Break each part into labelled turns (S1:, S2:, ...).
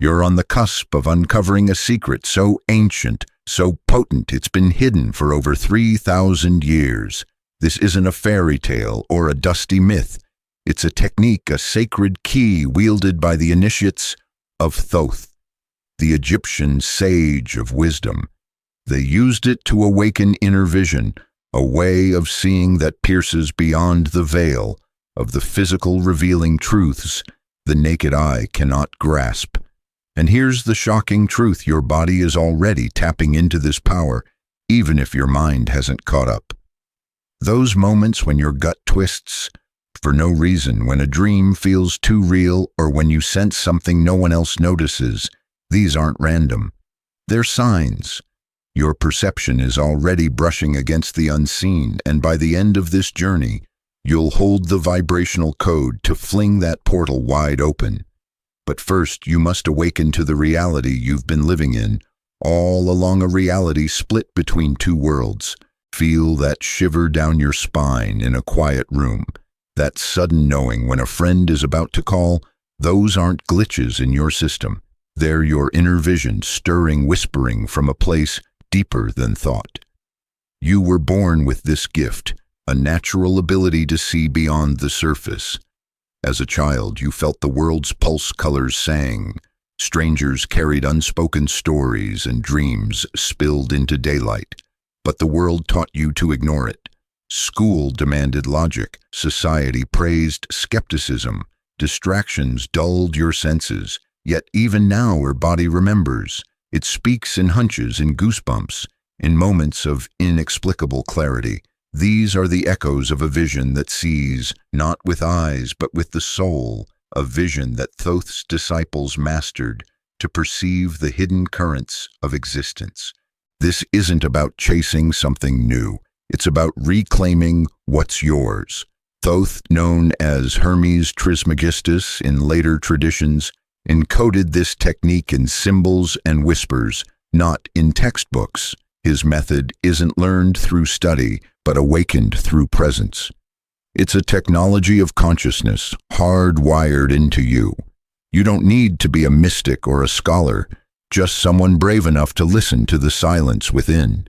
S1: You're on the cusp of uncovering a secret so ancient, so potent it's been hidden for over 3,000 years. This isn't a fairy tale or a dusty myth. It's a technique, a sacred key wielded by the initiates of Thoth, the Egyptian sage of wisdom. They used it to awaken inner vision, a way of seeing that pierces beyond the veil of the physical, revealing truths the naked eye cannot grasp. And here's the shocking truth: your body is already tapping into this power, even if your mind hasn't caught up. Those moments when your gut twists for no reason, when a dream feels too real, or when you sense something no one else notices, these aren't random. They're signs. Your perception is already brushing against the unseen, and by the end of this journey, you'll hold the vibrational code to fling that portal wide open. But first, you must awaken to the reality you've been living in, all along a reality split between two worlds. Feel that shiver down your spine in a quiet room, that sudden knowing when a friend is about to call. Those aren't glitches in your system. They're your inner vision stirring, whispering from a place deeper than thought. You were born with this gift, a natural ability to see beyond the surface. As a child, you felt the world's pulse colors sang. Strangers carried unspoken stories, and dreams spilled into daylight. But the world taught you to ignore it. School demanded logic. Society praised skepticism. Distractions dulled your senses. Yet even now, your body remembers. It speaks in hunches, in goosebumps, in moments of inexplicable clarity. These are the echoes of a vision that sees, not with eyes, but with the soul, a vision that Thoth's disciples mastered to perceive the hidden currents of existence. This isn't about chasing something new. It's about reclaiming what's yours. Thoth, known as Hermes Trismegistus in later traditions, encoded this technique in symbols and whispers, not in textbooks. His method isn't learned through study, but awakened through presence. It's a technology of consciousness, hardwired into you. You don't need to be a mystic or a scholar, just someone brave enough to listen to the silence within.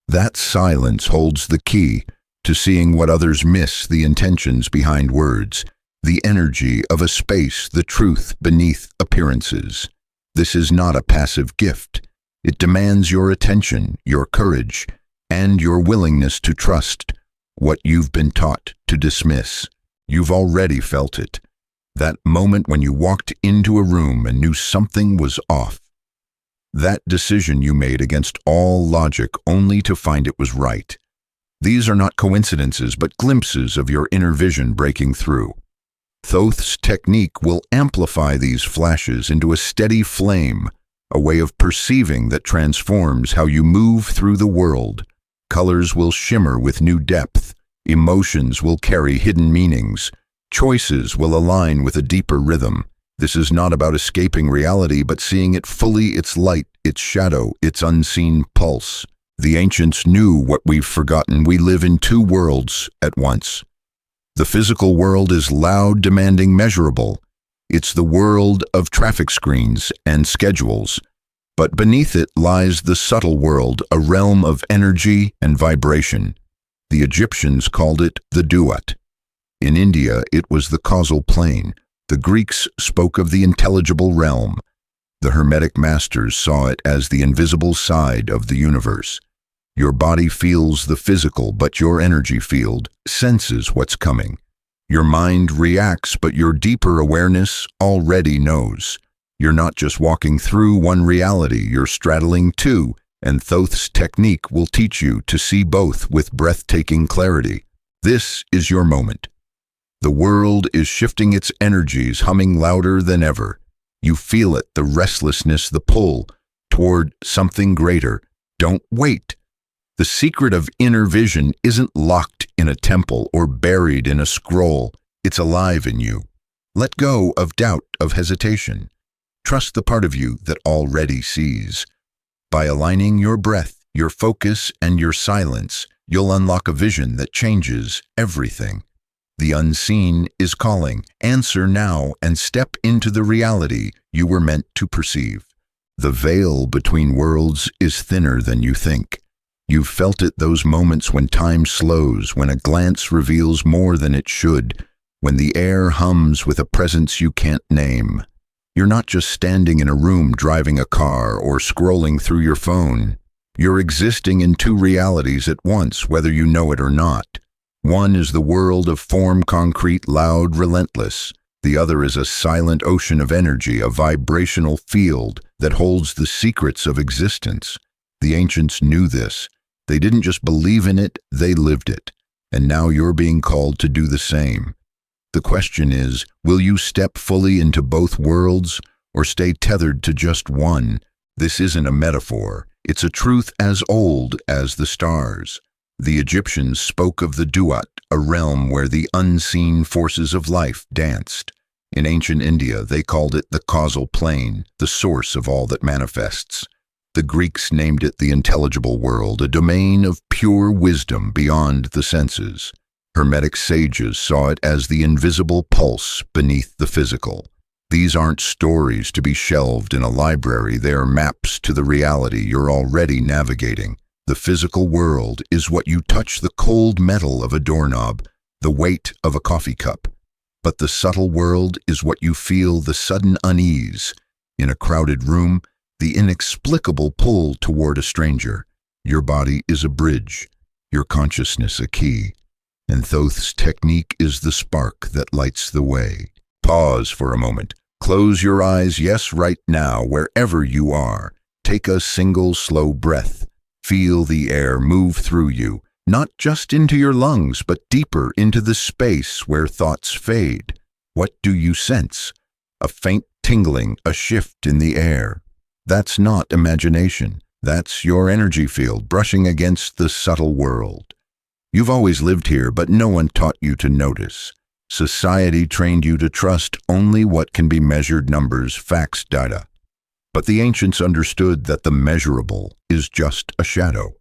S1: That silence holds the key to seeing what others miss, the intentions behind words, the energy of a space, the truth beneath appearances. This is not a passive gift. It demands your attention, your courage, and your willingness to trust what you've been taught to dismiss. You've already felt it. That moment when you walked into a room and knew something was off. That decision you made against all logic only to find it was right. These are not coincidences, but glimpses of your inner vision breaking through. Thoth's technique will amplify these flashes into a steady flame, a way of perceiving that transforms how you move through the world. Colors will shimmer with new depth. Emotions will carry hidden meanings. Choices will align with a deeper rhythm. This is not about escaping reality, but seeing it fully, its light, its shadow, its unseen pulse. The ancients knew what we've forgotten. We live in two worlds at once. The physical world is loud, demanding, measurable. It's the world of traffic screens and schedules. But beneath it lies the subtle world, a realm of energy and vibration. The Egyptians called it the duat. In India, it was the causal plane. The Greeks spoke of the intelligible realm. The Hermetic masters saw it as the invisible side of the universe. Your body feels the physical, but your energy field senses what's coming. Your mind reacts, but your deeper awareness already knows. You're not just walking through one reality, you're straddling two, and Thoth's technique will teach you to see both with breathtaking clarity. This is your moment. The world is shifting its energies, humming louder than ever. You feel it, the restlessness, the pull toward something greater. Don't wait. The secret of inner vision isn't locked in a temple or buried in a scroll. It's alive in you. Let go of doubt, of hesitation. Trust the part of you that already sees. By aligning your breath, your focus, and your silence, you'll unlock a vision that changes everything. The unseen is calling. Answer now and step into the reality you were meant to perceive. The veil between worlds is thinner than you think. You've felt it, those moments when time slows, when a glance reveals more than it should, when the air hums with a presence you can't name. You're not just standing in a room driving a car or scrolling through your phone. You're existing in two realities at once, whether you know it or not. One is the world of form, concrete, loud, relentless. The other is a silent ocean of energy, a vibrational field that holds the secrets of existence. The ancients knew this. They didn't just believe in it, they lived it. And now you're being called to do the same. The question is, will you step fully into both worlds or stay tethered to just one? This isn't a metaphor. It's a truth as old as the stars. The Egyptians spoke of the Duat, a realm where the unseen forces of life danced. In ancient India, they called it the causal plane, the source of all that manifests. The Greeks named it the intelligible world, a domain of pure wisdom beyond the senses. Hermetic sages saw it as the invisible pulse beneath the physical. These aren't stories to be shelved in a library, they are maps to the reality you're already navigating. The physical world is what you touch, the cold metal of a doorknob, the weight of a coffee cup. But the subtle world is what you feel, the sudden unease. In a crowded room, the inexplicable pull toward a stranger. Your body is a bridge, your consciousness a key. And Thoth's technique is the spark that lights the way. Pause for a moment. Close your eyes, yes, right now, wherever you are. Take a single slow breath. Feel the air move through you, not just into your lungs, but deeper into the space where thoughts fade. What do you sense? A faint tingling, a shift in the air. That's not imagination. That's your energy field brushing against the subtle world. You've always lived here, but no one taught you to notice. Society trained you to trust only what can be measured: numbers, facts, data. But the ancients understood that the measurable is just a shadow.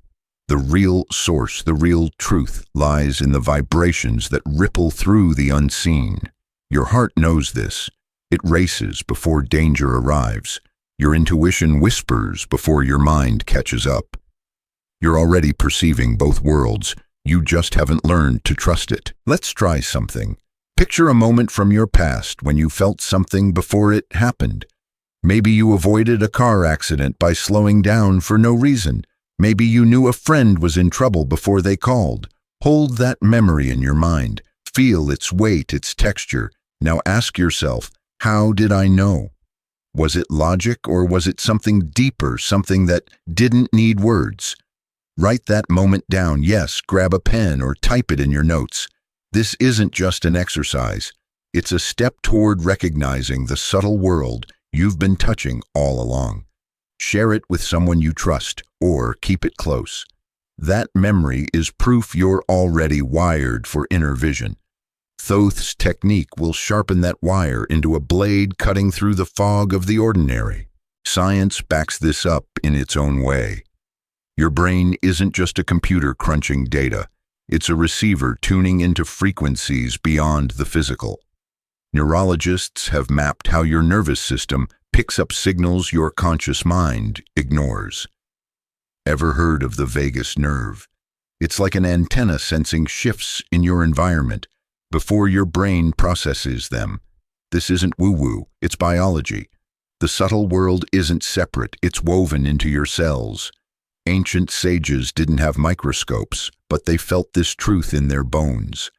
S1: The real source, the real truth, lies in the vibrations that ripple through the unseen. Your heart knows this. It races before danger arrives. Your intuition whispers before your mind catches up. You're already perceiving both worlds. You just haven't learned to trust it. Let's try something. Picture a moment from your past when you felt something before it happened. Maybe you avoided a car accident by slowing down for no reason. Maybe you knew a friend was in trouble before they called. Hold that memory in your mind. Feel its weight, its texture. Now ask yourself, how did I know? Was it logic, or was it something deeper, something that didn't need words? Write that moment down. Yes, grab a pen or type it in your notes. This isn't just an exercise. It's a step toward recognizing the subtle world you've been touching all along. Share it with someone you trust, or keep it close. That memory is proof you're already wired for inner vision. Thoth's technique will sharpen that wire into a blade cutting through the fog of the ordinary. Science backs this up in its own way. Your brain isn't just a computer crunching data. It's a receiver tuning into frequencies beyond the physical. Neurologists have mapped how your nervous system picks up signals your conscious mind ignores. Ever heard of the vagus nerve? It's like an antenna sensing shifts in your environment before your brain processes them. This isn't woo-woo, it's biology. The subtle world isn't separate, it's woven into your cells. Ancient sages didn't have microscopes, but they felt this truth in their bones.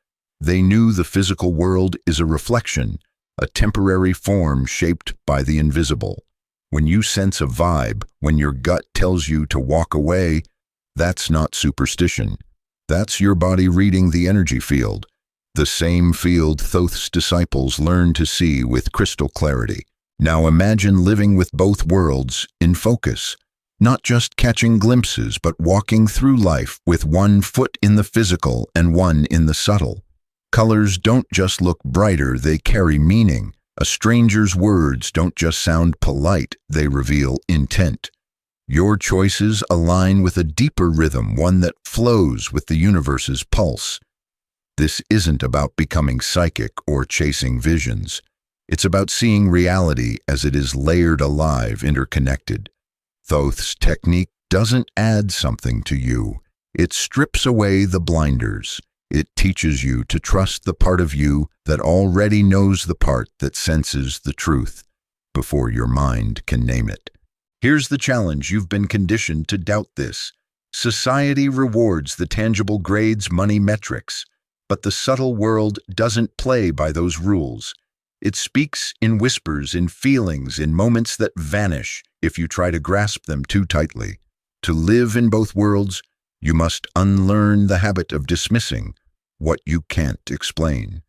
S1: They knew the physical world is a reflection, a temporary form shaped by the invisible. When you sense a vibe, when your gut tells you to walk away, that's not superstition. That's your body reading the energy field, the same field Thoth's disciples learned to see with crystal clarity. Now imagine living with both worlds in focus, not just catching glimpses, but walking through life with one foot in the physical and one in the subtle. Colors don't just look brighter, they carry meaning. A stranger's words don't just sound polite, they reveal intent. Your choices align with a deeper rhythm, one that flows with the universe's pulse. This isn't about becoming psychic or chasing visions. It's about seeing reality as it is layered alive, interconnected. Thoth's technique doesn't add something to you. It strips away the blinders. It teaches you to trust the part of you that already knows the part that senses the truth before your mind can name it. Here's the challenge: you've been conditioned to doubt this. Society rewards the tangible grades, money, metrics, but the subtle world doesn't play by those rules. It speaks in whispers, in feelings, in moments that vanish if you try to grasp them too tightly. To live in both worlds, you must unlearn the habit of dismissing what you can't explain.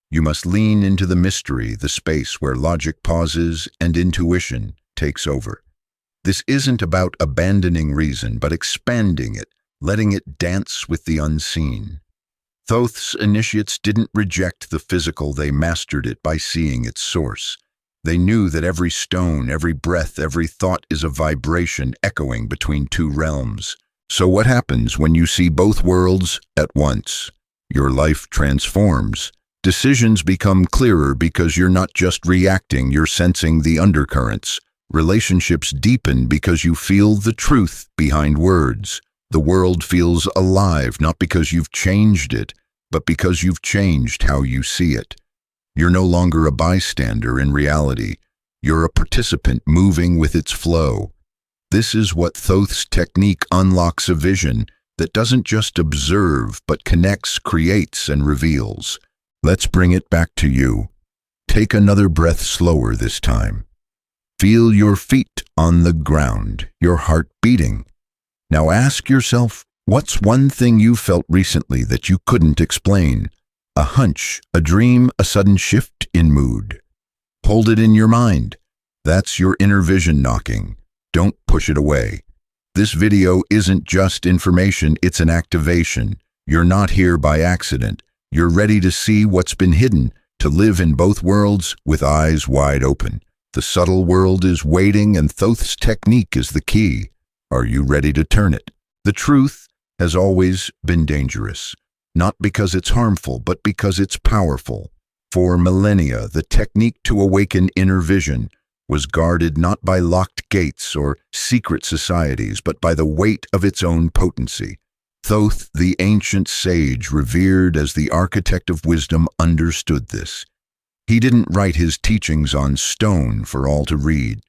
S1: You must lean into the mystery, the space where logic pauses and intuition takes over. This isn't about abandoning reason, but expanding it, letting it dance with the unseen. Thoth's initiates didn't reject the physical, they mastered it by seeing its source. They knew that every stone, every breath, every thought is a vibration echoing between two realms. So what happens when you see both worlds at once? Your life transforms. Decisions become clearer because you're not just reacting, you're sensing the undercurrents. Relationships deepen because you feel the truth behind words. The world feels alive, not because you've changed it, but because you've changed how you see it. You're no longer a bystander in reality. You're a participant moving with its flow. This is what Thoth's technique unlocks: a vision that doesn't just observe, but connects, creates, and reveals. Let's bring it back to you. Take another breath, slower this time. Feel your feet on the ground, your heart beating. Now ask yourself, what's one thing you felt recently that you couldn't explain? A hunch, a dream, a sudden shift in mood. Hold it in your mind. That's your inner vision knocking. Don't push it away. This video isn't just information, it's an activation. You're not here by accident. You're ready to see what's been hidden, to live in both worlds with eyes wide open. The subtle world is waiting, and Thoth's technique is the key. Are you ready to turn it? The truth has always been dangerous, not because it's harmful, but because it's powerful. For millennia, the technique to awaken inner vision was guarded not by locked gates or secret societies, but by the weight of its own potency. Thoth, the ancient sage, revered as the architect of wisdom, understood this. He didn't write his teachings on stone for all to read.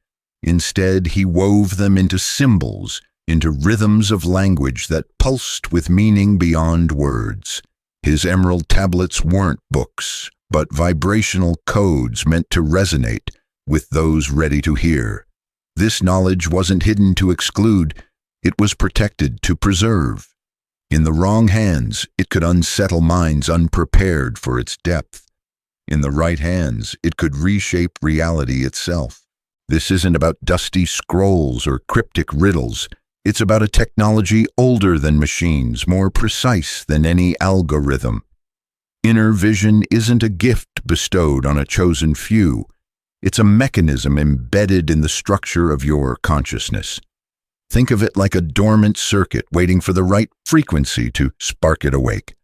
S1: Instead, he wove them into symbols, into rhythms of language that pulsed with meaning beyond words. His emerald tablets weren't books, but vibrational codes meant to resonate with those ready to hear. This knowledge wasn't hidden to exclude, it was protected to preserve. In the wrong hands, it could unsettle minds unprepared for its depth. In the right hands, it could reshape reality itself. This isn't about dusty scrolls or cryptic riddles. It's about a technology older than machines, more precise than any algorithm. Inner vision isn't a gift bestowed on a chosen few. It's a mechanism embedded in the structure of your consciousness. Think of it like a dormant circuit waiting for the right frequency to spark it awake.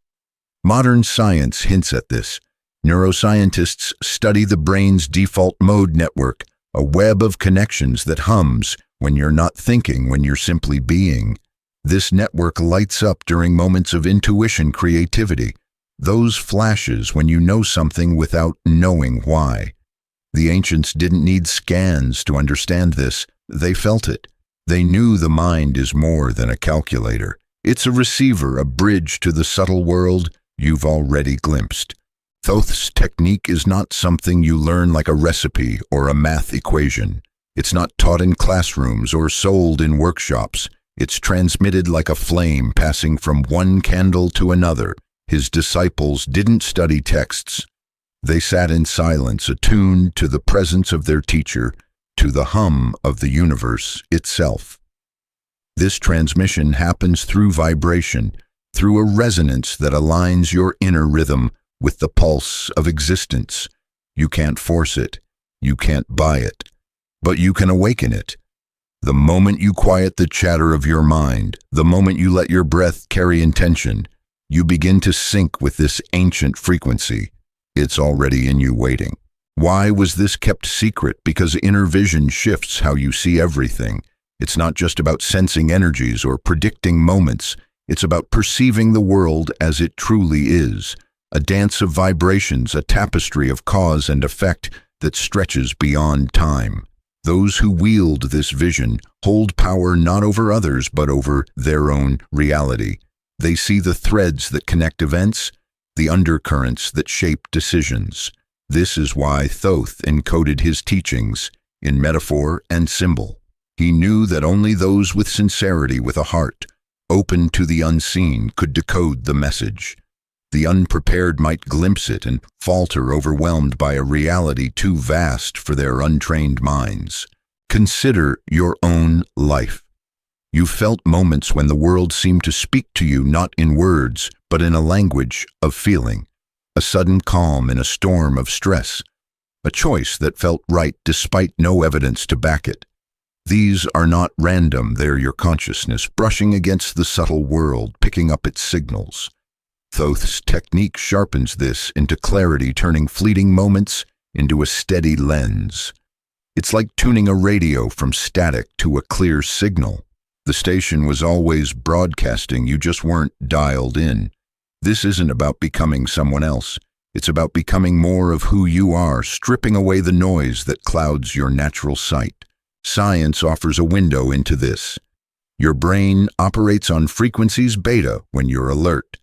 S1: Modern science hints at this. Neuroscientists study the brain's default mode network, a web of connections that hums when you're not thinking, when you're simply being. This network lights up during moments of intuition, creativity, those flashes when you know something without knowing why. The ancients didn't need scans to understand this. They felt it. They knew the mind is more than a calculator. It's a receiver, a bridge to the subtle world you've already glimpsed. Thoth's technique is not something you learn like a recipe or a math equation. It's not taught in classrooms or sold in workshops. It's transmitted like a flame passing from one candle to another. His disciples didn't study texts. They sat in silence, attuned to the presence of their teacher, to the hum of the universe itself. This transmission happens through vibration, through a resonance that aligns your inner rhythm with the pulse of existence. You can't force it. You can't buy it. But you can awaken it. The moment you quiet the chatter of your mind, the moment you let your breath carry intention, You begin to sync with this ancient frequency. It's already in you waiting. Why was this kept secret? Because inner vision shifts how you see everything. It's not just about sensing energies or predicting moments. It's about perceiving the world as it truly is. A dance of vibrations, a tapestry of cause and effect that stretches beyond time. Those who wield this vision hold power not over others but over their own reality. They see the threads that connect events, the undercurrents that shape decisions. This is why Thoth encoded his teachings in metaphor and symbol. He knew that only those with sincerity, with a heart open to the unseen, could decode the message. The unprepared might glimpse it and falter, overwhelmed by a reality too vast for their untrained minds. Consider your own life. You felt moments when the world seemed to speak to you not in words, but in a language of feeling. A sudden calm in a storm of stress. A choice that felt right despite no evidence to back it. These are not random, they're your consciousness brushing against the subtle world, picking up its signals. Thoth's technique sharpens this into clarity, turning fleeting moments into a steady lens. It's like tuning a radio from static to a clear signal. The station was always broadcasting, you just weren't dialed in. This isn't about becoming someone else. It's about becoming more of who you are, stripping away the noise that clouds your natural sight. Science offers a window into this. Your brain operates on frequencies beta when you're alert,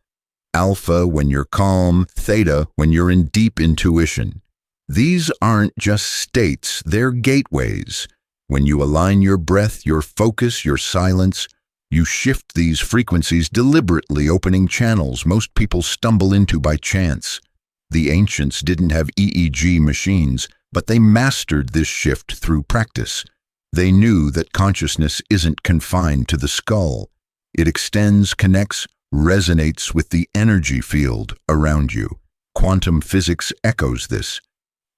S1: alpha when you're calm, theta when you're in deep intuition. These aren't just states, they're gateways. When you align your breath, your focus, your silence, you shift these frequencies deliberately, opening channels most people stumble into by chance. The ancients didn't have EEG machines, but they mastered this shift through practice. They knew that consciousness isn't confined to the skull. It extends, connects, resonates with the energy field around you. Quantum physics echoes this,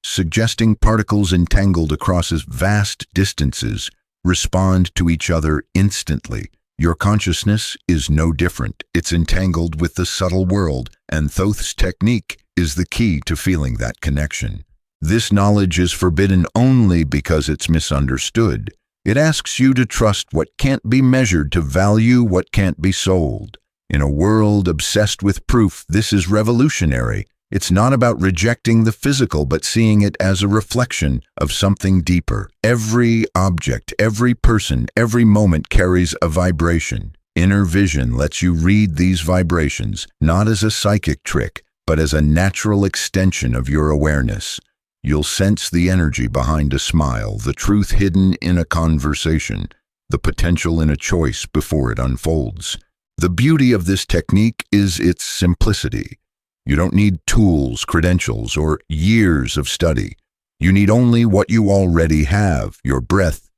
S1: suggesting particles entangled across vast distances respond to each other instantly. Your consciousness is no different. It's entangled with the subtle world, and Thoth's technique is the key to feeling that connection. This knowledge is forbidden only because it's misunderstood. It asks you to trust what can't be measured, to value what can't be sold. In a world obsessed with proof, this is revolutionary. It's not about rejecting the physical, but seeing it as a reflection of something deeper. Every object, every person, every moment carries a vibration. Inner vision lets you read these vibrations, not as a psychic trick, but as a natural extension of your awareness. You'll sense the energy behind a smile, the truth hidden in a conversation, the potential in a choice before it unfolds. The beauty of this technique is its simplicity. You don't need tools, credentials, or years of study. You need only what you already have: your breath,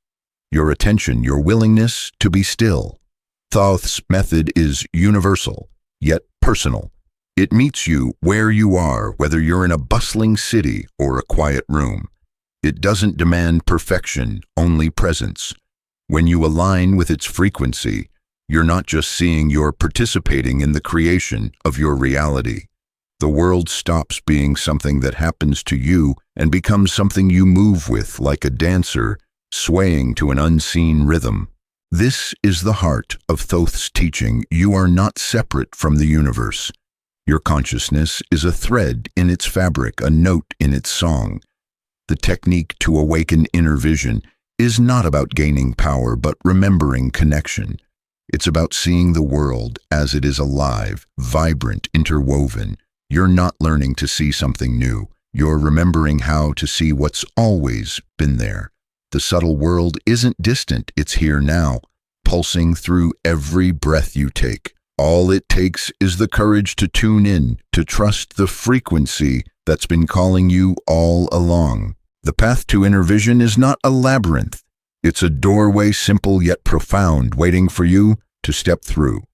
S1: your attention, your willingness to be still. Thoth's method is universal, yet personal. It meets you where you are, whether you're in a bustling city or a quiet room. It doesn't demand perfection, only presence. When you align with its frequency, you're not just seeing, you're participating in the creation of your reality. The world stops being something that happens to you and becomes something you move with, like a dancer swaying to an unseen rhythm. This is the heart of Thoth's teaching. You are not separate from the universe. Your consciousness is a thread in its fabric, a note in its song. The technique to awaken inner vision is not about gaining power, but remembering connection. It's about seeing the world as it is, alive, vibrant, interwoven. You're not learning to see something new. You're remembering how to see what's always been there. The subtle world isn't distant, it's here now, pulsing through every breath you take. All it takes is the courage to tune in, to trust the frequency that's been calling you all along. The path to inner vision is not a labyrinth. It's a doorway, simple yet profound, waiting for you to step through.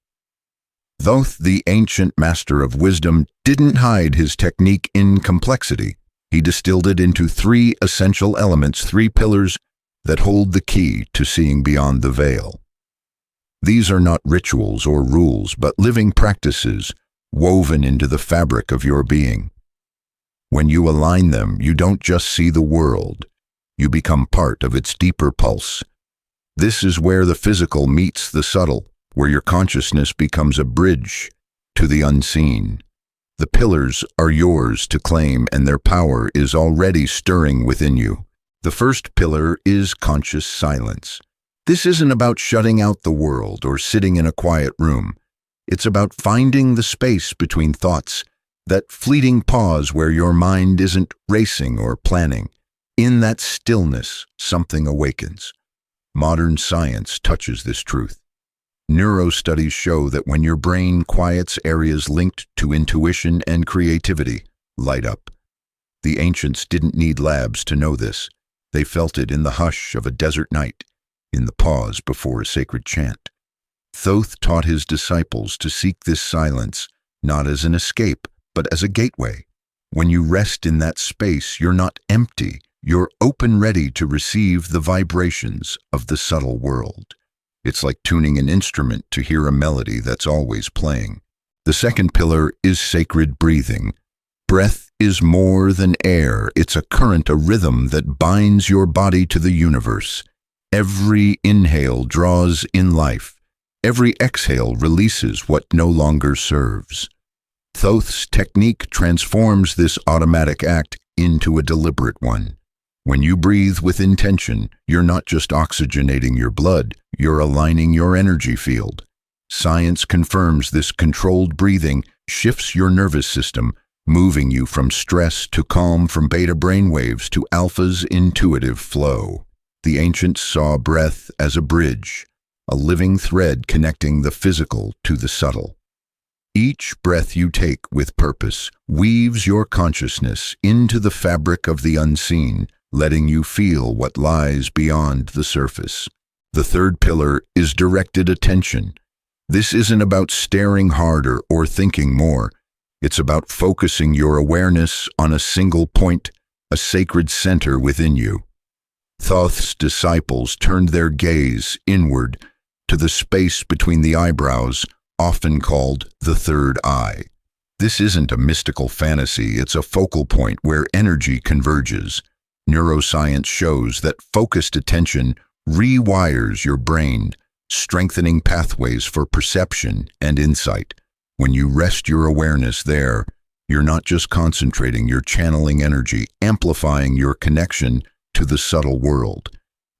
S1: Thoth, the ancient master of wisdom, didn't hide his technique in complexity. He distilled it into 3 essential elements, 3 pillars that hold the key to seeing beyond the veil. These are not rituals or rules, but living practices, woven into the fabric of your being. When you align them, you don't just see the world, you become part of its deeper pulse. This is where the physical meets the subtle, where your consciousness becomes a bridge to the unseen. The pillars are yours to claim, and their power is already stirring within you. The first pillar is conscious silence. This isn't about shutting out the world or sitting in a quiet room. It's about finding the space between thoughts, that fleeting pause where your mind isn't racing or planning. In that stillness, something awakens. Modern science touches this truth. Neurostudies show that when your brain quiets, areas linked to intuition and creativity light up. The ancients didn't need labs to know this. They felt it in the hush of a desert night, in the pause before a sacred chant. Thoth taught his disciples to seek this silence, not as an escape, but as a gateway. When you rest in that space, you're not empty. You're open, ready to receive the vibrations of the subtle world. It's like tuning an instrument to hear a melody that's always playing. The second pillar is sacred breathing. Breath is more than air. It's a current, a rhythm that binds your body to the universe. Every inhale draws in life. Every exhale releases what no longer serves. Thoth's technique transforms this automatic act into a deliberate one. When you breathe with intention, you're not just oxygenating your blood, you're aligning your energy field. Science confirms this controlled breathing shifts your nervous system, moving you from stress to calm, from beta brainwaves to alpha's intuitive flow. The ancients saw breath as a bridge, a living thread connecting the physical to the subtle. Each breath you take with purpose weaves your consciousness into the fabric of the unseen, letting you feel what lies beyond the surface. The third pillar is directed attention. This isn't about staring harder or thinking more. It's about focusing your awareness on a single point, a sacred center within you. Thoth's disciples turned their gaze inward to the space between the eyebrows, often called the third eye. This isn't a mystical fantasy, it's a focal point where energy converges. Neuroscience shows that focused attention rewires your brain, strengthening pathways for perception and insight. When you rest your awareness there, you're not just concentrating, you're channeling energy, amplifying your connection to the subtle world.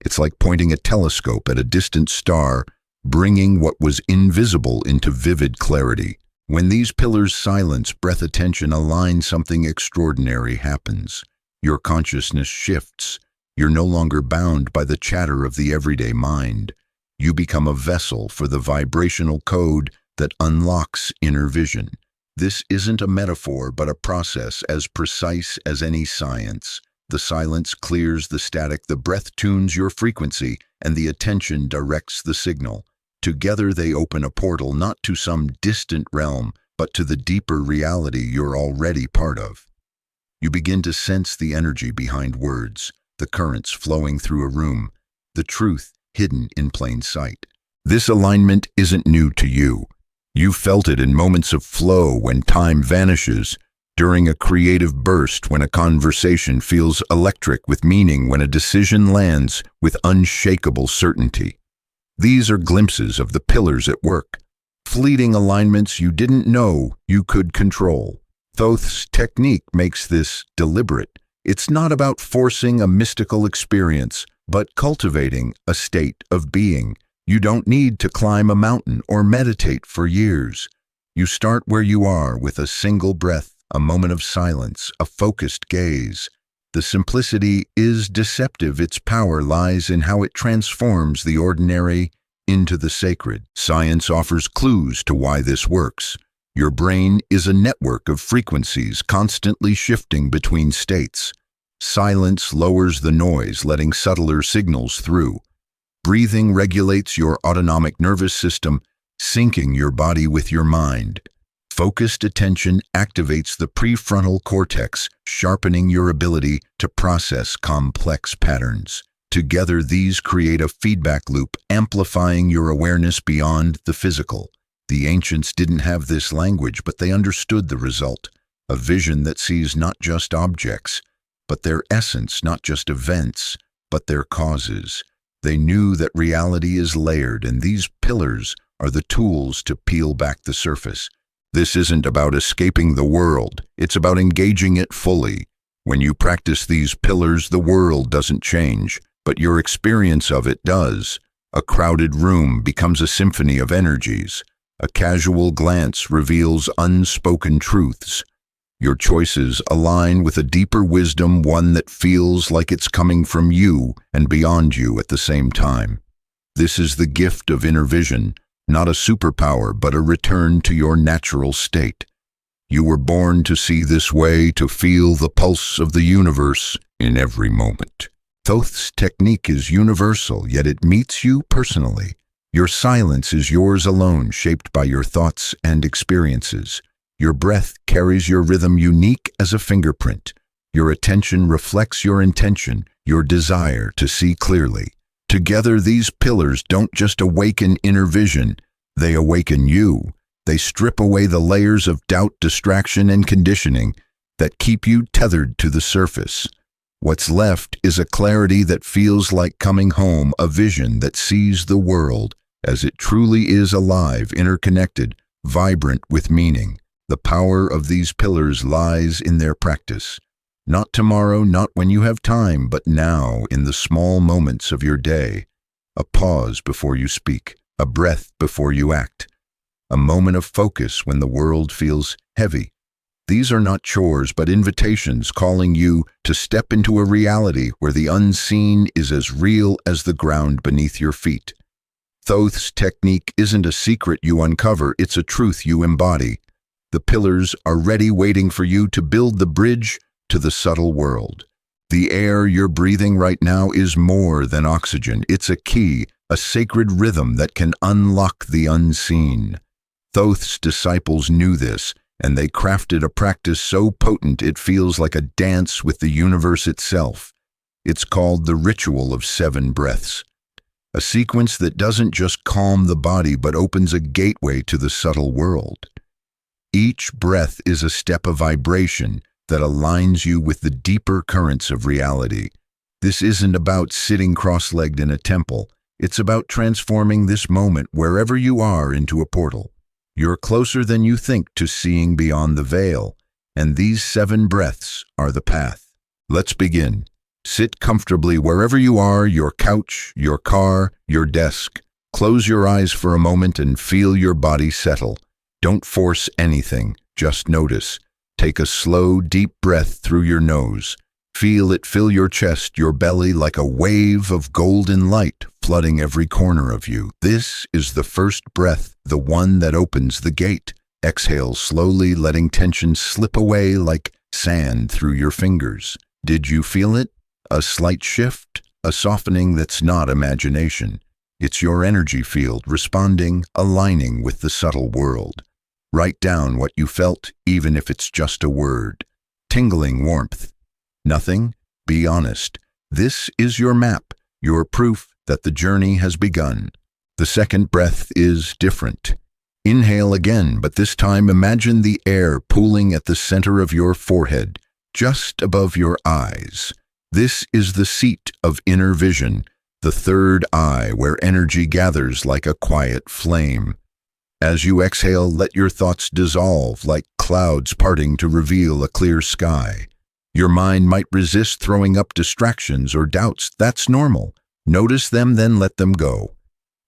S1: It's like pointing a telescope at a distant star, bringing what was invisible into vivid clarity. When these pillars silence, breath, attention align, something extraordinary happens. Your consciousness shifts. You're no longer bound by the chatter of the everyday mind. You become a vessel for the vibrational code that unlocks inner vision. This isn't a metaphor, but a process as precise as any science. The silence clears the static, the breath tunes your frequency, and the attention directs the signal. Together they open a portal not to some distant realm, but to the deeper reality you're already part of. You begin to sense the energy behind words, the currents flowing through a room, the truth hidden in plain sight. This alignment isn't new to you. You felt it in moments of flow when time vanishes, during a creative burst when a conversation feels electric with meaning, when a decision lands with unshakable certainty. These are glimpses of the pillars at work, fleeting alignments you didn't know you could control. Thoth's technique makes this deliberate. It's not about forcing a mystical experience, but cultivating a state of being. You don't need to climb a mountain or meditate for years. You start where you are with a single breath, a moment of silence, a focused gaze. The simplicity is deceptive. Its power lies in how it transforms the ordinary into the sacred. Science offers clues to why this works. Your brain is a network of frequencies constantly shifting between states. Silence lowers the noise, letting subtler signals through. Breathing regulates your autonomic nervous system, syncing your body with your mind. Focused attention activates the prefrontal cortex, sharpening your ability to process complex patterns. Together, these create a feedback loop, amplifying your awareness beyond the physical. The ancients didn't have this language, but they understood the result. A vision that sees not just objects, but their essence, not just events, but their causes. They knew that reality is layered, and these pillars are the tools to peel back the surface. This isn't about escaping the world, it's about engaging it fully. When you practice these pillars, the world doesn't change, but your experience of it does. A crowded room becomes a symphony of energies. A casual glance reveals unspoken truths. Your choices align with a deeper wisdom, one that feels like it's coming from you and beyond you at the same time. This is the gift of inner vision, not a superpower, but a return to your natural state. You were born to see this way, to feel the pulse of the universe in every moment. Thoth's technique is universal, yet it meets you personally. Your silence is yours alone, shaped by your thoughts and experiences. Your breath carries your rhythm, unique as a fingerprint. Your attention reflects your intention, your desire to see clearly. Together, these pillars don't just awaken inner vision, they awaken you. They strip away the layers of doubt, distraction, and conditioning that keep you tethered to the surface. What's left is a clarity that feels like coming home, a vision that sees the world as it truly is, alive, interconnected, vibrant with meaning. The power of these pillars lies in their practice. Not tomorrow, not when you have time, but now, in the small moments of your day. A pause before you speak, a breath before you act, a moment of focus when the world feels heavy. These are not chores, but invitations calling you to step into a reality where the unseen is as real as the ground beneath your feet. Thoth's technique isn't a secret you uncover, it's a truth you embody. The pillars are ready, waiting for you to build the bridge to the subtle world. The air you're breathing right now is more than oxygen. It's a key, a sacred rhythm that can unlock the unseen. Thoth's disciples knew this, and they crafted a practice so potent it feels like a dance with the universe itself. It's called the ritual of 7 breaths. A sequence that doesn't just calm the body but opens a gateway to the subtle world. Each breath is a step of vibration that aligns you with the deeper currents of reality. This isn't about sitting cross-legged in a temple. It's about transforming this moment wherever you are into a portal. You're closer than you think to seeing beyond the veil, and these 7 breaths are the path. Let's begin. Sit comfortably wherever you are, your couch, your car, your desk. Close your eyes for a moment and feel your body settle. Don't force anything, just notice. Take a slow, deep breath through your nose. Feel it fill your chest, your belly, like a wave of golden light flooding every corner of you. This is the first breath, the one that opens the gate. Exhale slowly, letting tension slip away like sand through your fingers. Did you feel it? A slight shift, a softening that's not imagination. It's your energy field responding, aligning with the subtle world. Write down what you felt, even if it's just a word. Tingling warmth. Nothing? Be honest. This is your map, your proof that the journey has begun. The second breath is different. Inhale again, but this time imagine the air pooling at the center of your forehead, just above your eyes. This is the seat of inner vision, the third eye where energy gathers like a quiet flame. As you exhale, let your thoughts dissolve like clouds parting to reveal a clear sky. Your mind might resist throwing up distractions or doubts. That's normal. Notice them, then let them go.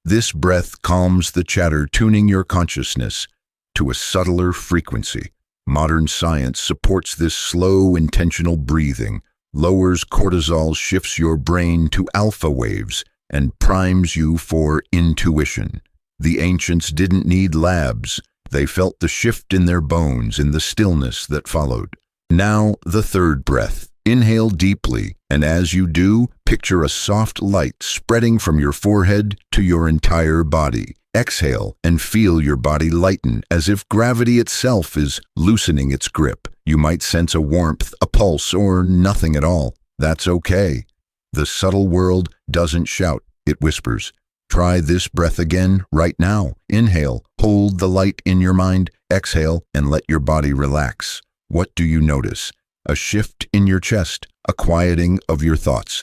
S1: This breath calms the chatter, tuning your consciousness to a subtler frequency. Modern science supports this slow, intentional breathing, lowers cortisol, shifts your brain to alpha waves, and primes you for intuition. The ancients didn't need labs. They felt the shift in their bones, in the stillness that followed. Now, the third breath. Inhale deeply, and as you do, picture a soft light spreading from your forehead to your entire body. Exhale and feel your body lighten, as if gravity itself is loosening its grip. You might sense a warmth, a pulse, or nothing at all. That's okay. The subtle world doesn't shout, it whispers. Try this breath again right now. Inhale, hold the light in your mind. Exhale, and let your body relax. What do you notice? A shift in your chest, a quieting of your thoughts.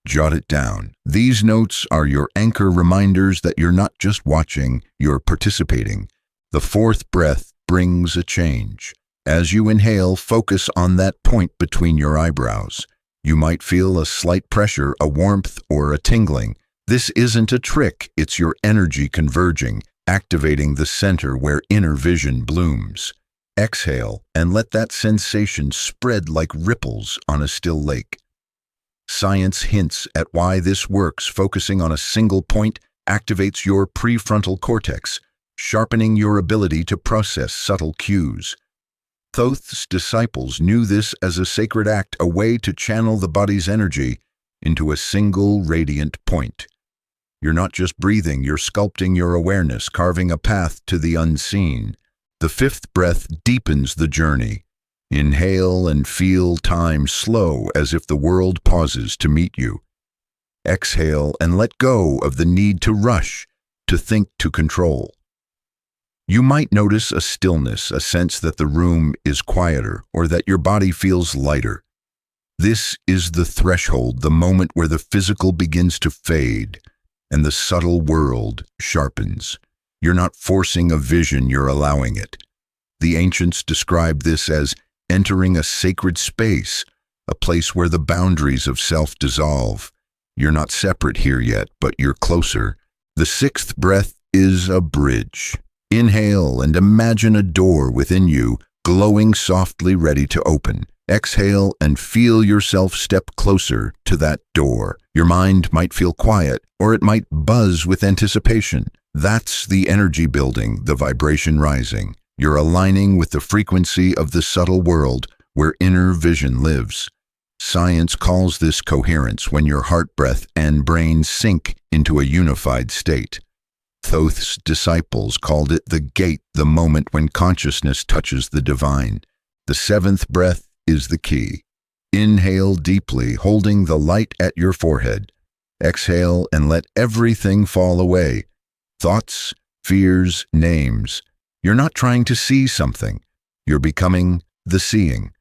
S1: Jot it down. These notes are your anchor reminders that you're not just watching, you're participating. The fourth breath brings a change. As you inhale, focus on that point between your eyebrows. You might feel a slight pressure, a warmth, or a tingling. This isn't a trick, it's your energy converging, activating the center where inner vision blooms. Exhale and let that sensation spread like ripples on a still lake. Science hints at why this works. Focusing on a single point activates your prefrontal cortex, sharpening your ability to process subtle cues. Thoth's disciples knew this as a sacred act, a way to channel the body's energy into a single radiant point. You're not just breathing, you're sculpting your awareness, carving a path to the unseen. The fifth breath deepens the journey. Inhale and feel time slow, as if the world pauses to meet you. Exhale and let go of the need to rush, to think, to control. You might notice a stillness, a sense that the room is quieter or that your body feels lighter. This is the threshold, the moment where the physical begins to fade and the subtle world sharpens. You're not forcing a vision, you're allowing it. The ancients described this as entering a sacred space, a place where the boundaries of self dissolve. You're not separate here yet, but you're closer. The sixth breath is a bridge. Inhale and imagine a door within you, glowing softly, ready to open. Exhale and feel yourself step closer to that door. Your mind might feel quiet, or it might buzz with anticipation. That's the energy building, the vibration rising. You're aligning with the frequency of the subtle world where inner vision lives. Science calls this coherence, when your heart, breath, and brain sync into a unified state. Thoth's disciples called it the gate, the moment when consciousness touches the divine. The seventh breath is the key. Inhale deeply, holding the light at your forehead. Exhale and let everything fall away. Thoughts, fears, names. You're not trying to see something. You're becoming the seeing.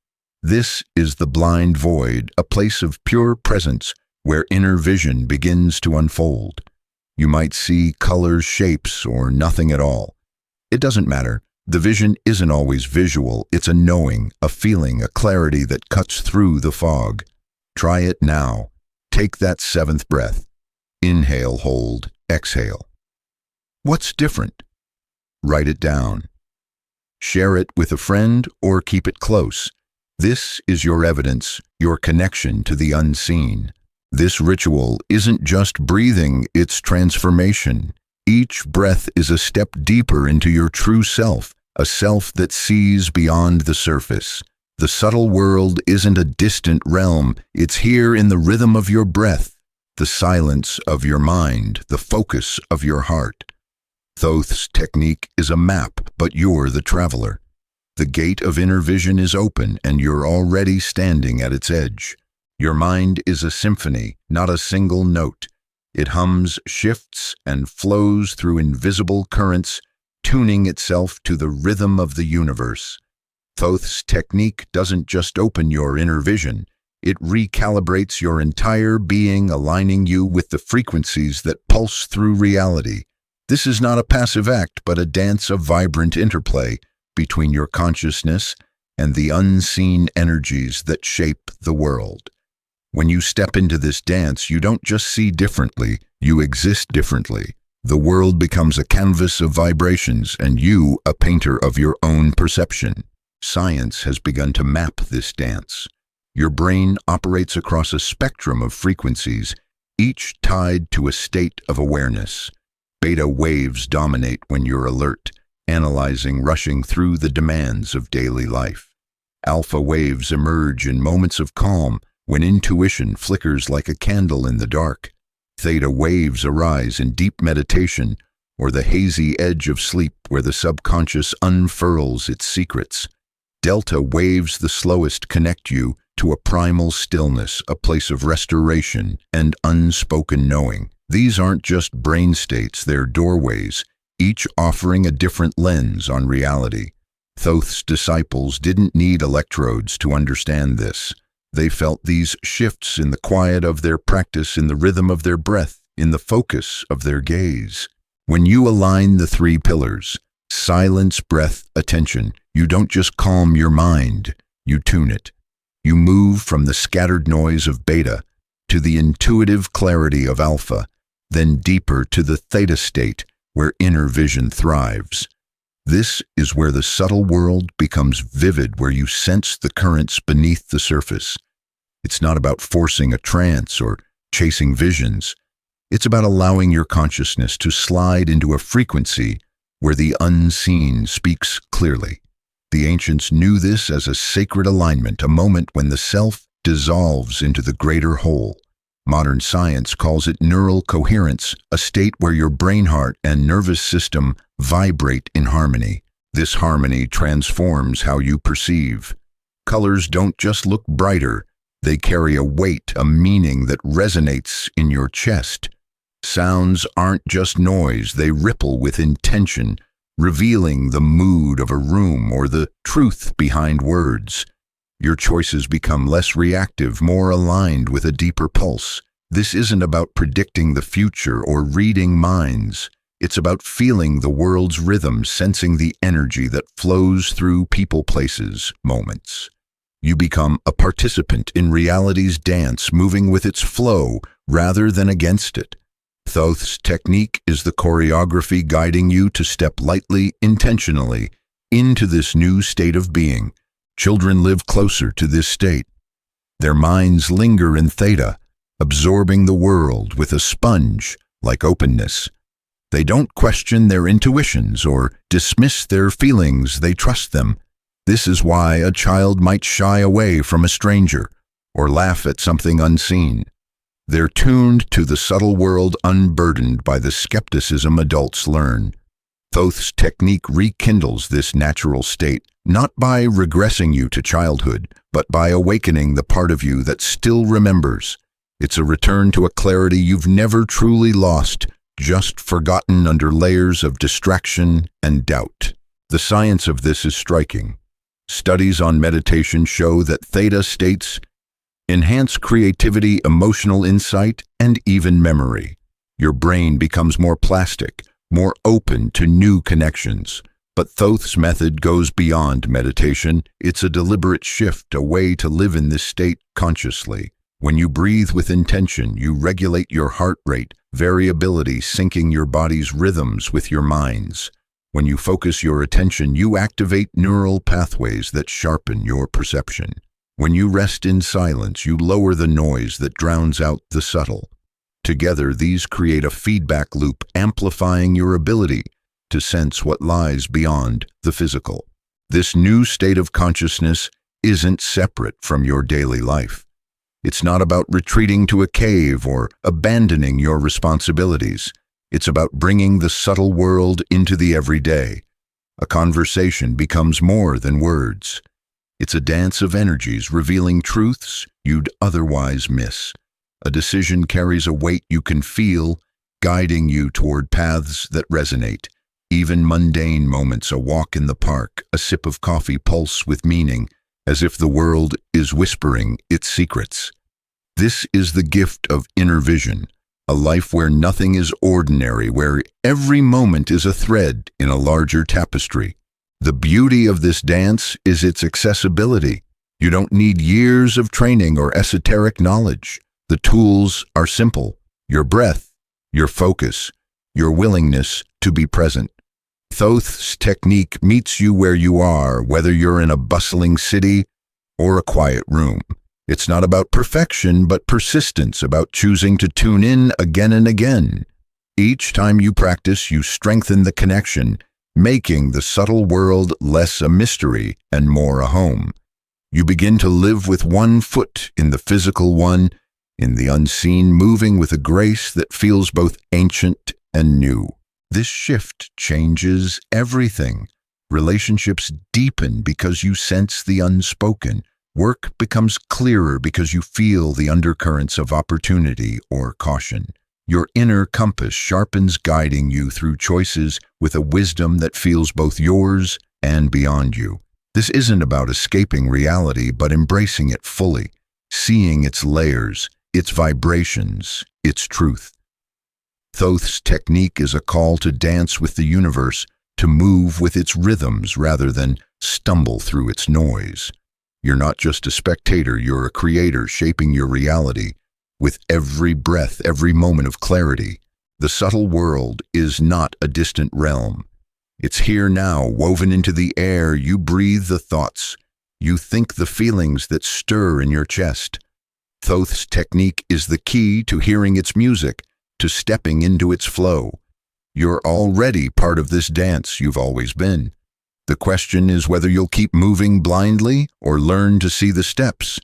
S1: This is the blind void, a place of pure presence where inner vision begins to unfold. You might see colors, shapes, or nothing at all. It doesn't matter. The vision isn't always visual. It's a knowing, a feeling, a clarity that cuts through the fog. Try it now. Take that seventh breath. Inhale, hold, exhale. What's different? Write it down. Share it with a friend or keep it close. This is your evidence, your connection to the unseen. This ritual isn't just breathing, it's transformation. Each breath is a step deeper into your true self, a self that sees beyond the surface. The subtle world isn't a distant realm, it's here in the rhythm of your breath, the silence of your mind, the focus of your heart. Thoth's technique is a map, but you're the traveler. The gate of inner vision is open, and you're already standing at its edge. Your mind is a symphony, not a single note. It hums, shifts, and flows through invisible currents, tuning itself to the rhythm of the universe. Thoth's technique doesn't just open your inner vision, it recalibrates your entire being, aligning you with the frequencies that pulse through reality. This is not a passive act, but a dance of vibrant interplay between your consciousness and the unseen energies that shape the world. When you step into this dance, you don't just see differently, you exist differently. The world becomes a canvas of vibrations, and you a painter of your own perception. Science has begun to map this dance. Your brain operates across a spectrum of frequencies, each tied to a state of awareness. Beta waves dominate when you're alert, analyzing, rushing through the demands of daily life. Alpha waves emerge in moments of calm, when intuition flickers like a candle in the dark. Theta waves arise in deep meditation or the hazy edge of sleep where the subconscious unfurls its secrets. Delta waves, the slowest, connect you to a primal stillness, a place of restoration and unspoken knowing. These aren't just brain states, they're doorways, each offering a different lens on reality. Thoth's disciples didn't need electrodes to understand this. They felt these shifts in the quiet of their practice, in the rhythm of their breath, in the focus of their gaze. When you align the three pillars, silence, breath, attention, you don't just calm your mind, you tune it. You move from the scattered noise of beta to the intuitive clarity of alpha, then deeper to the theta state where inner vision thrives. This is where the subtle world becomes vivid, where you sense the currents beneath the surface. It's not about forcing a trance or chasing visions. It's about allowing your consciousness to slide into a frequency where the unseen speaks clearly. The ancients knew this as a sacred alignment, a moment when the self dissolves into the greater whole. Modern science calls it neural coherence, a state where your brain, heart, and nervous system vibrate in harmony. This harmony transforms how you perceive. Colors don't just look brighter, they carry a weight, a meaning that resonates in your chest. Sounds aren't just noise, they ripple with intention, revealing the mood of a room or the truth behind words. Your choices become less reactive, more aligned with a deeper pulse. This isn't about predicting the future or reading minds. It's about feeling the world's rhythm, sensing the energy that flows through people, places, moments. You become a participant in reality's dance, moving with its flow rather than against it. Thoth's technique is the choreography guiding you to step lightly, intentionally, into this new state of being. Children live closer to this state. Their minds linger in theta, absorbing the world with a sponge-like openness. They don't question their intuitions or dismiss their feelings, they trust them. This is why a child might shy away from a stranger or laugh at something unseen. They're tuned to the subtle world, unburdened by the skepticism adults learn. Thoth's technique rekindles this natural state, not by regressing you to childhood, but by awakening the part of you that still remembers. It's a return to a clarity you've never truly lost, just forgotten under layers of distraction and doubt. The science of this is striking. Studies on meditation show that theta states enhance creativity, emotional insight, and even memory. Your brain becomes more plastic, more open to new connections. But Thoth's method goes beyond meditation. It's a deliberate shift, a way to live in this state consciously. When you breathe with intention, you regulate your heart rate, variability, syncing your body's rhythms with your mind's. When you focus your attention, you activate neural pathways that sharpen your perception. When you rest in silence, you lower the noise that drowns out the subtle. Together, these create a feedback loop, amplifying your ability to sense what lies beyond the physical. This new state of consciousness isn't separate from your daily life. It's not about retreating to a cave or abandoning your responsibilities. It's about bringing the subtle world into the everyday. A conversation becomes more than words. It's a dance of energies revealing truths you'd otherwise miss. A decision carries a weight you can feel, guiding you toward paths that resonate. Even mundane moments, a walk in the park, a sip of coffee, pulse with meaning, as if the world is whispering its secrets. This is the gift of inner vision, a life where nothing is ordinary, where every moment is a thread in a larger tapestry. The beauty of this dance is its accessibility. You don't need years of training or esoteric knowledge. The tools are simple: your breath, your focus, your willingness to be present. Thoth's technique meets you where you are, whether you're in a bustling city or a quiet room. It's not about perfection, but persistence, about choosing to tune in again and again. Each time you practice, you strengthen the connection, making the subtle world less a mystery and more a home. You begin to live with one foot in the physical, one in the unseen, moving with a grace that feels both ancient and new. This shift changes everything. Relationships deepen because you sense the unspoken. Work becomes clearer because you feel the undercurrents of opportunity or caution. Your inner compass sharpens, guiding you through choices with a wisdom that feels both yours and beyond you. This isn't about escaping reality, but embracing it fully, seeing its layers, its vibrations, its truth. Thoth's technique is a call to dance with the universe, to move with its rhythms rather than stumble through its noise. You're not just a spectator, you're a creator shaping your reality. With every breath, every moment of clarity, the subtle world is not a distant realm. It's here now, woven into the air. You breathe the thoughts. You think the feelings that stir in your chest. Thoth's technique is the key to hearing its music, to stepping into its flow. You're already part of this dance you've always been. The question is whether you'll keep moving blindly or learn to see the steps.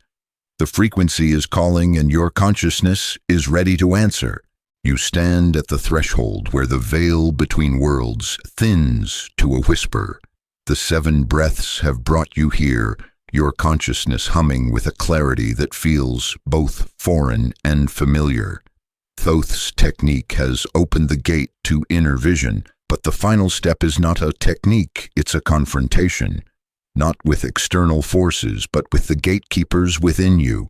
S1: The frequency is calling and your consciousness is ready to answer. You stand at the threshold where the veil between worlds thins to a whisper. The 7 breaths have brought you here, your consciousness humming with a clarity that feels both foreign and familiar. Thoth's technique has opened the gate to inner vision, but the final step is not a technique, it's a confrontation. Not with external forces, but with the gatekeepers within you.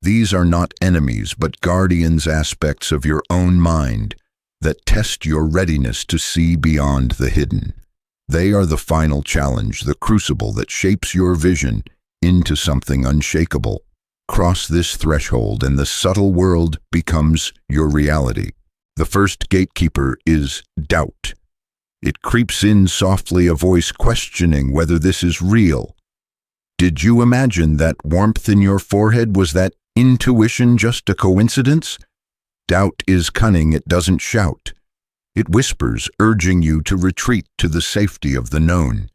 S1: These are not enemies, but guardians, aspects of your own mind that test your readiness to see beyond the hidden. They are the final challenge, the crucible that shapes your vision into something unshakable. Cross this threshold and the subtle world becomes your reality. The first gatekeeper is doubt. It creeps in softly, a voice questioning whether this is real. Did you imagine that warmth in your forehead? Was that intuition just a coincidence? Doubt is cunning, it doesn't shout. It whispers, urging you to retreat to the safety of the known.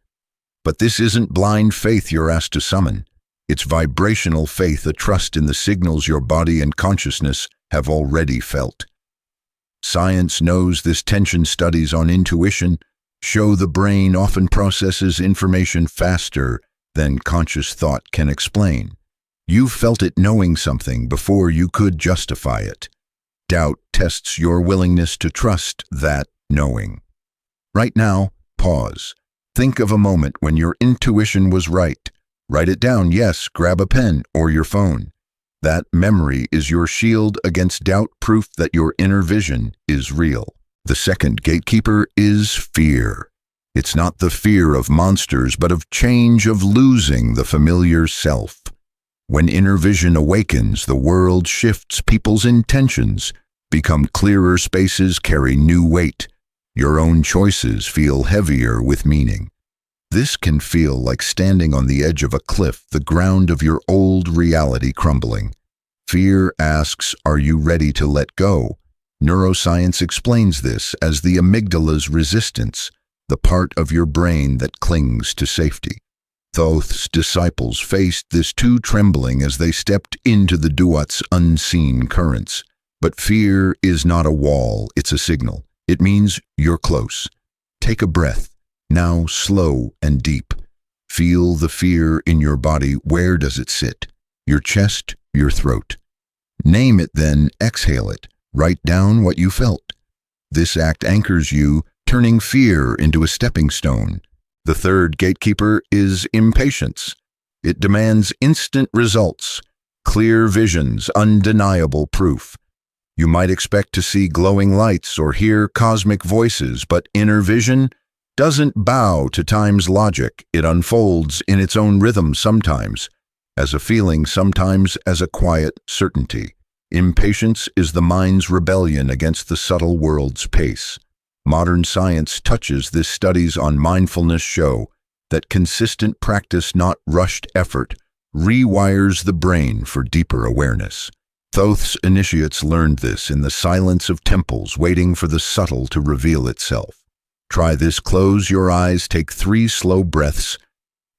S1: But this isn't blind faith you're asked to summon. It's vibrational faith, a trust in the signals your body and consciousness have already felt. Science knows this. Tension studies on intuition show the brain often processes information faster than conscious thought can explain. You felt it, knowing something before you could justify it. Doubt tests your willingness to trust that knowing. Right now, pause. Think of a moment when your intuition was right. Write it down, yes, grab a pen or your phone. That memory is your shield against doubt, proof that your inner vision is real. The second gatekeeper is fear. It's not the fear of monsters, but of change, of losing the familiar self. When inner vision awakens, the world shifts, people's intentions become clearer, spaces carry new weight. Your own choices feel heavier with meaning. This can feel like standing on the edge of a cliff, the ground of your old reality crumbling. Fear asks, are you ready to let go? Neuroscience explains this as the amygdala's resistance, the part of your brain that clings to safety. Thoth's disciples faced this too, trembling as they stepped into the duat's unseen currents. But fear is not a wall, it's a signal. It means you're close. Take a breath, now slow and deep. Feel the fear in your body. Where does it sit? Your chest, your throat. Name it, then exhale it. Write down what you felt. This act anchors you, turning fear into a stepping stone. The third gatekeeper is impatience. It demands instant results, clear visions, undeniable proof. You might expect to see glowing lights or hear cosmic voices, but inner vision doesn't bow to time's logic. It unfolds in its own rhythm, sometimes as a feeling, sometimes as a quiet certainty. Impatience is the mind's rebellion against the subtle world's pace. Modern science touches this. Studies on mindfulness show that consistent practice, not rushed effort, rewires the brain for deeper awareness. Thoth's initiates learned this in the silence of temples, waiting for the subtle to reveal itself. Try this. Close your eyes, take 3 slow breaths,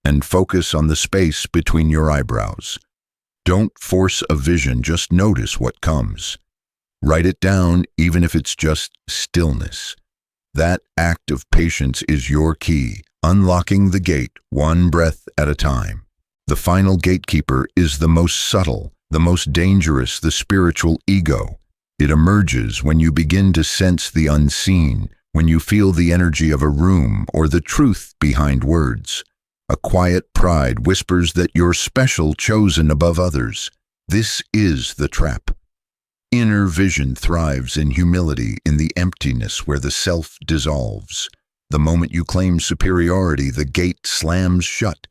S1: and focus on the space between your eyebrows. Don't force a vision, just notice what comes. Write it down, even if it's just stillness. That act of patience is your key, unlocking the gate, one breath at a time. The final gatekeeper is the most subtle, the most dangerous, the spiritual ego. It emerges when you begin to sense the unseen, when you feel the energy of a room or the truth behind words. A quiet pride whispers that you're special, chosen above others. This is the trap. Inner vision thrives in humility, in the emptiness where the self dissolves. The moment you claim superiority, the gate slams shut.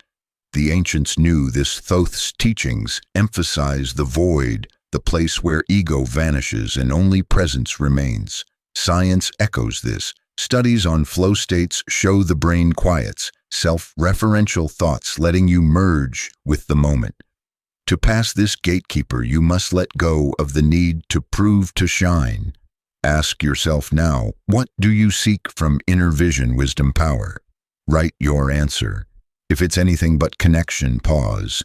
S1: The ancients knew this. Thoth's teachings emphasize the void, the place where ego vanishes and only presence remains. Science echoes this. Studies on flow states show the brain quiets, self-referential thoughts letting you merge with the moment. To pass this gatekeeper, you must let go of the need to prove to shine. Ask yourself now, what do you seek from inner vision, wisdom, power? Write your answer. If it's anything but connection, pause.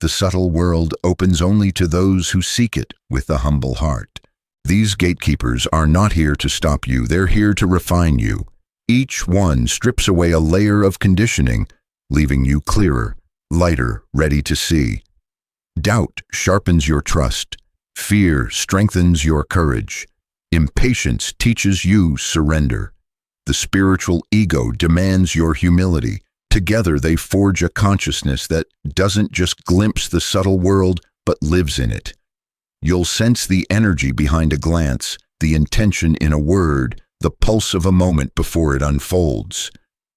S1: The subtle world opens only to those who seek it with a humble heart. These gatekeepers are not here to stop you, they're here to refine you. Each one strips away a layer of conditioning, leaving you clearer, lighter, ready to see. Doubt sharpens your trust. Fear strengthens your courage. Impatience teaches you surrender. The spiritual ego demands your humility. Together they forge a consciousness that doesn't just glimpse the subtle world, but lives in it. You'll sense the energy behind a glance, the intention in a word, the pulse of a moment before it unfolds.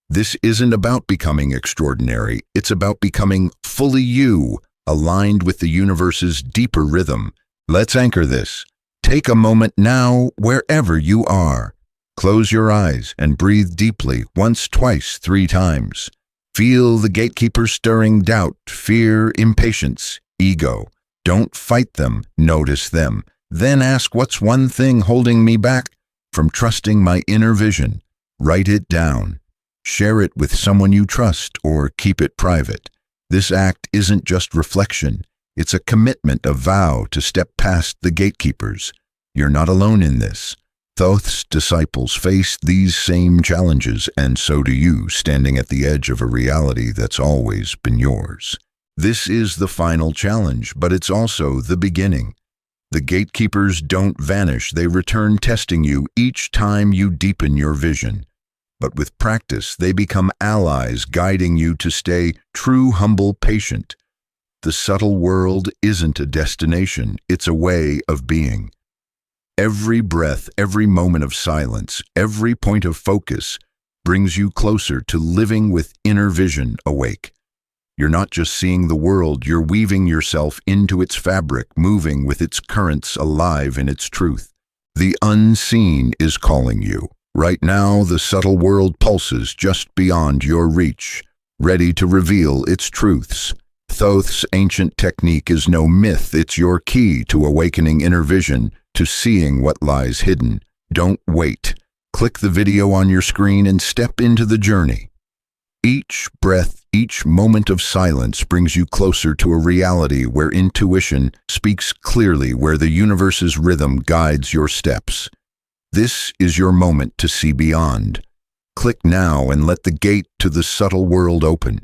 S1: This isn't about becoming extraordinary, it's about becoming fully you, aligned with the universe's deeper rhythm. Let's anchor this. Take a moment now, wherever you are. Close your eyes and breathe deeply, once, twice, 3 times. Feel the gatekeepers stirring doubt, fear, impatience, ego. Don't fight them, notice them. Then ask, what's one thing holding me back from trusting my inner vision? Write it down. Share it with someone you trust or keep it private. This act isn't just reflection. It's a commitment, a vow to step past the gatekeepers. You're not alone in this. Thoth's disciples faced these same challenges, and so do you, standing at the edge of a reality that's always been yours. This is the final challenge, but it's also the beginning. The gatekeepers don't vanish, they return, testing you each time you deepen your vision. But with practice, they become allies, guiding you to stay true, humble, patient. The subtle world isn't a destination, it's a way of being. Every breath, every moment of silence, every point of focus brings you closer to living with inner vision awake. You're not just seeing the world, you're weaving yourself into its fabric, moving with its currents, alive in its truth. The unseen is calling you. Right now, the subtle world pulses just beyond your reach, ready to reveal its truths. Thoth's ancient technique is no myth, it's your key to awakening inner vision, to seeing what lies hidden. Don't wait. Click the video on your screen and step into the journey. Each breath, each moment of silence brings you closer to a reality where intuition speaks clearly, where the universe's rhythm guides your steps. This is your moment to see beyond. Click now and let the gate to the subtle world open.